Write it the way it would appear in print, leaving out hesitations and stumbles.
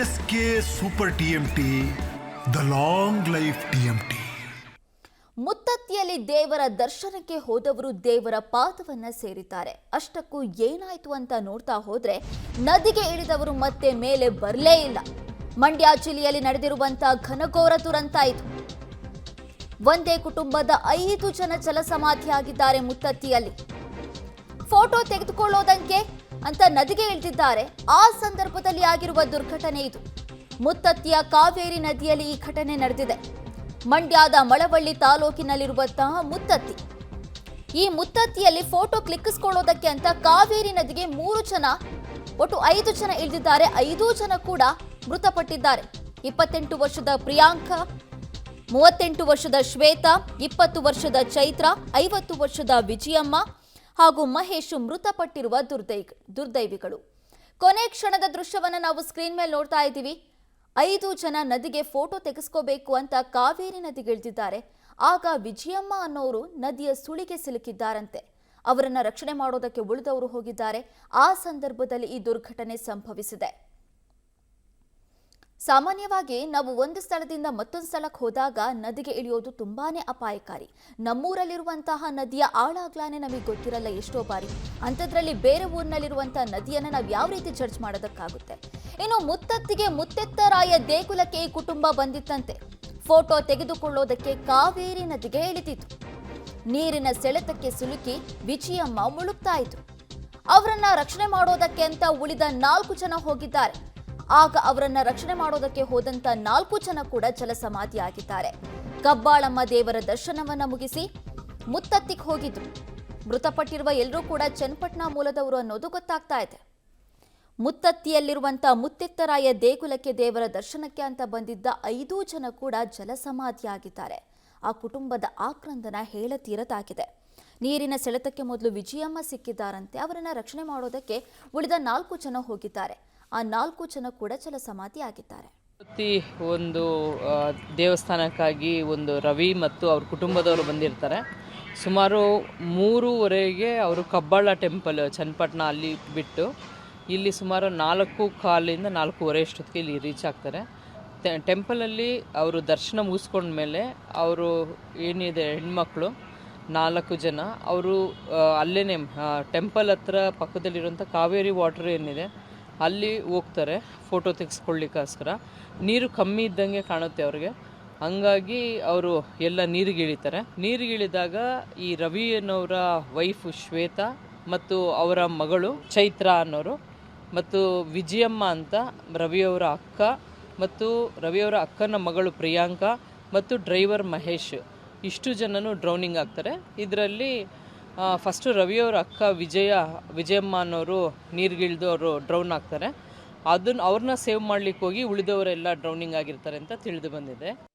S K super TMT, the long life TMT. ಮುತ್ತತ್ತಿಯಲ್ಲಿ ದೇವರ ದರ್ಶನಕ್ಕೆ ಹೋದವರು ದೇವರ ಪಾದವನ್ನ ಸೇರಿದ್ದಾರೆ. ಅಷ್ಟಕ್ಕೂ ಏನಾಯ್ತು ಅಂತ ನೋಡ್ತಾ ಹೋದ್ರೆ ನದಿಗೆ ಇಳಿದವರು ಮತ್ತೆ ಮೇಲೆ ಬರಲೇ ಇಲ್ಲ. ಮಂಡ್ಯ ಜಿಲ್ಲೆಯಲ್ಲಿ ನಡೆದಿರುವಂತಹ ಘನಘೋರ ದುರಂತ ಇದು. ಒಂದೇ ಕುಟುಂಬದ 5 ಜನ ಜಲಸಮಾಧಿಯಾಗಿದ್ದಾರೆ ಮುತ್ತತ್ತಿಯಲ್ಲಿ. ಫೋಟೋ ತೆಗೆದುಕೊಳ್ಳೋದಕ್ಕೆ ಅಂತ ನದಿಗೆ ಇಳಿದಿದ್ದಾರೆ. ಆ ಸಂದರ್ಭದಲ್ಲಿ ಆಗಿರುವ ದುರ್ಘಟನೆ ಇದು. ಮುತ್ತತ್ತಿಯ ಕಾವೇರಿ ನದಿಯಲ್ಲಿ ಈ ಘಟನೆ ನಡೆದಿದೆ. ಮಂಡ್ಯದ ಮಳವಳ್ಳಿ ತಾಲೂಕಿನಲ್ಲಿರುವಂತಹ ಮುತ್ತತ್ತಿ. ಈ ಮುತ್ತತ್ತಿಯಲ್ಲಿ ಫೋಟೋ ಕ್ಲಿಕ್ಕಿಸಿಕೊಳ್ಳೋದಕ್ಕೆ ಅಂತ ಕಾವೇರಿ ನದಿಗೆ 3 ಜನ, ಒಟ್ಟು 5 ಜನ ಇಳಿದಿದ್ದಾರೆ. 5 ಜನ ಕೂಡ ಮೃತಪಟ್ಟಿದ್ದಾರೆ. 28 ವರ್ಷದ ಪ್ರಿಯಾಂಕಾ, 38 ವರ್ಷದ ಶ್ವೇತಾ, 20 ವರ್ಷದ ಚೈತ್ರ, 50 ವರ್ಷದ ವಿಜಯಮ್ಮ ಹಾಗೂ ಮಹೇಶ್ ಮೃತಪಟ್ಟಿರುವ ದುರ್ದೈವಿಗಳು. ಕೊನೆ ಕ್ಷಣದ ದೃಶ್ಯವನ್ನು ನಾವು ಸ್ಕ್ರೀನ್ ಮೇಲೆ ನೋಡ್ತಾ ಇದ್ದೀವಿ. 5 ಜನ ನದಿಗೆ ಫೋಟೋ ತೆಗೆಸ್ಕೋಬೇಕು ಅಂತ ಕಾವೇರಿ ನದಿಗೆ ಇಳಿದಿದ್ದಾರೆ. ಆಗ ವಿಜಯಮ್ಮ ಅನ್ನೋರು ನದಿಯ ಸುಳಿಗೆ ಸಿಲುಕಿದ್ದಾರಂತೆ. ಅವರನ್ನ ರಕ್ಷಣೆ ಮಾಡೋದಕ್ಕೆ ಉಳಿದವರು ಹೋಗಿದ್ದಾರೆ. ಆ ಸಂದರ್ಭದಲ್ಲಿ ಈ ದುರ್ಘಟನೆ ಸಂಭವಿಸಿದೆ. ಸಾಮಾನ್ಯವಾಗಿ ನಾವು ಒಂದು ಸ್ಥಳದಿಂದ ಮತ್ತೊಂದು ಸ್ಥಳಕ್ಕೆ ಹೋದಾಗ ನದಿಗೆ ಇಳಿಯೋದು ತುಂಬಾನೇ ಅಪಾಯಕಾರಿ. ನಮ್ಮೂರಲ್ಲಿರುವಂತಹ ನದಿಯ ಆಳಾಗ್ಲಾನೆ ನಮಗೆ ಗೊತ್ತಿರಲ್ಲ ಎಷ್ಟೋ ಬಾರಿ. ಅಂಥದ್ರಲ್ಲಿ ಬೇರೆ ಊರಿನಲ್ಲಿರುವಂತಹ ನದಿಯನ್ನು ನಾವು ಯಾವ ರೀತಿ ಜಡ್ಜ್ ಮಾಡೋದಕ್ಕಾಗುತ್ತೆ? ಇನ್ನು ಮುತ್ತತ್ತಿಗೆ ಮುತ್ತೆತ್ತರಾಯ ದೇಗುಲಕ್ಕೆ ಈ ಕುಟುಂಬ ಬಂದಿತ್ತಂತೆ. ಫೋಟೋ ತೆಗೆದುಕೊಳ್ಳೋದಕ್ಕೆ ಕಾವೇರಿ ನದಿಗೆ ಇಳಿದಿತ್ತು. ನೀರಿನ ಸೆಳೆತಕ್ಕೆ ಸಿಲುಕಿ ವಿಜಯಮ್ಮ ಮುಳುಗ್ತಾ ಇತ್ತು. ಅವರನ್ನ ರಕ್ಷಣೆ ಮಾಡೋದಕ್ಕೆ ಅಂತ ಉಳಿದ 4 ಜನ ಹೋಗಿದ್ದಾರೆ. ಆಗ ಅವರನ್ನ ರಕ್ಷಣೆ ಮಾಡೋದಕ್ಕೆ ಹೋದಂತ 4 ಜನ ಕೂಡ ಜಲಸಮಾಧಿಯಾಗಿದ್ದಾರೆ. ಕಬ್ಬಾಳಮ್ಮ ದೇವರ ದರ್ಶನವನ್ನ ಮುಗಿಸಿ ಮುತ್ತತ್ತಿಗೆ ಹೋಗಿದ್ರು. ಮೃತಪಟ್ಟಿರುವ ಎಲ್ಲರೂ ಕೂಡ ಚನ್ನಪಟ್ಟಣ ಮೂಲದವರು ಅನ್ನೋದು ಗೊತ್ತಾಗ್ತಾ ಇದೆ. ಮುತ್ತತ್ತಿಯಲ್ಲಿರುವಂತಹ ಮುತ್ತೆತ್ತರಾಯ ದೇಗುಲಕ್ಕೆ ದೇವರ ದರ್ಶನಕ್ಕೆ ಅಂತ ಬಂದಿದ್ದ 5 ಜನ ಕೂಡ ಜಲಸಮಾಧಿಯಾಗಿದ್ದಾರೆ. ಆ ಕುಟುಂಬದ ಆಕ್ರಂದನ ಹೇಳತೀರದಾಗಿದೆ. ನೀರಿನ ಸೆಳೆತಕ್ಕೆ ಮೊದಲು ವಿಜಯಮ್ಮ ಸಿಕ್ಕಿದ್ದಾರಂತೆ. ಅವರನ್ನ ರಕ್ಷಣೆ ಮಾಡೋದಕ್ಕೆ ಉಳಿದ 4 ಜನ ಹೋಗಿದ್ದಾರೆ. ಆ 4 ಜನ ಕೂಡ ಜಲಸಮಾಧಿಯಾಗಿದ್ದಾರೆ. ಒಂದು ದೇವಸ್ಥಾನಕ್ಕಾಗಿ ಒಂದು ರವಿ ಮತ್ತು ಅವ್ರ ಕುಟುಂಬದವರು ಬಂದಿರ್ತಾರೆ. ಸುಮಾರು 3:30ಗೆ ಅವರು ಕಬ್ಬಾಳ ಟೆಂಪಲ್ ಚನ್ನಪಟ್ಟಣ ಅಲ್ಲಿ ಬಿಟ್ಟು ಇಲ್ಲಿ ಸುಮಾರು 4:15 4:30 ಅಷ್ಟೊತ್ತಿಗೆ ಇಲ್ಲಿ ರೀಚ್ ಆಗ್ತಾರೆ. ಟೆಂಪಲಲ್ಲಿ ಅವರು ದರ್ಶನ ಮುಗಿಸ್ಕೊಂಡ್ಮೇಲೆ ಅವರು ಏನಿದೆ ಹೆಣ್ಮಕ್ಳು 4 ಜನ ಅವರು ಅಲ್ಲೇ ಟೆಂಪಲ್ ಹತ್ರ ಪಕ್ಕದಲ್ಲಿರುವಂಥ ಕಾವೇರಿ ವಾಟರ್ ಏನಿದೆ ಅಲ್ಲಿ ಹೋಗ್ತಾರೆ ಫೋಟೋ ತೆಗೆಸ್ಕೊಳ್ಳಿಕ್ಕೋಸ್ಕರ. ನೀರು ಕಮ್ಮಿ ಇದ್ದಂಗೆ ಕಾಣುತ್ತೆ ಅವ್ರಿಗೆ. ಹಂಗಾಗಿ ಅವರು ಎಲ್ಲ ನೀರಿಗೆ ಇಳಿತಾರೆ. ನೀರಿಗೆ ಇಳಿದಾಗ ಈ ರವಿ ಅನ್ನೋರ ವೈಫ್ ಶ್ವೇತಾ ಮತ್ತು ಅವರ ಮಗಳು ಚೈತ್ರ ಅನ್ನೋರು ಮತ್ತು ವಿಜಯಮ್ಮ ಅಂತ ರವಿಯವರ ಅಕ್ಕ ಮತ್ತು ರವಿಯವರ ಅಕ್ಕನ ಮಗಳು ಪ್ರಿಯಾಂಕಾ ಮತ್ತು ಡ್ರೈವರ್ ಮಹೇಶ್ ಇಷ್ಟು ಜನನು ಡ್ರೌನಿಂಗ್ ಆಗ್ತಾರೆ. ಇದರಲ್ಲಿ ಫಸ್ಟು ರವಿಯವರ ಅಕ್ಕ ವಿಜಯಮ್ಮ ಅನ್ನೋರು ನೀರಿಗಿಳಿದು ಅವರು ಡ್ರೌನ್ ಆಗ್ತಾರೆ. ಅವ್ರನ್ನ ಸೇವ್ ಮಾಡ್ಲಿಕ್ಕೆ ಹೋಗಿ ಉಳಿದವರೆಲ್ಲ ಡ್ರೌನಿಂಗ್ ಆಗಿರ್ತಾರೆ ಅಂತ ತಿಳಿದು ಬಂದಿದೆ.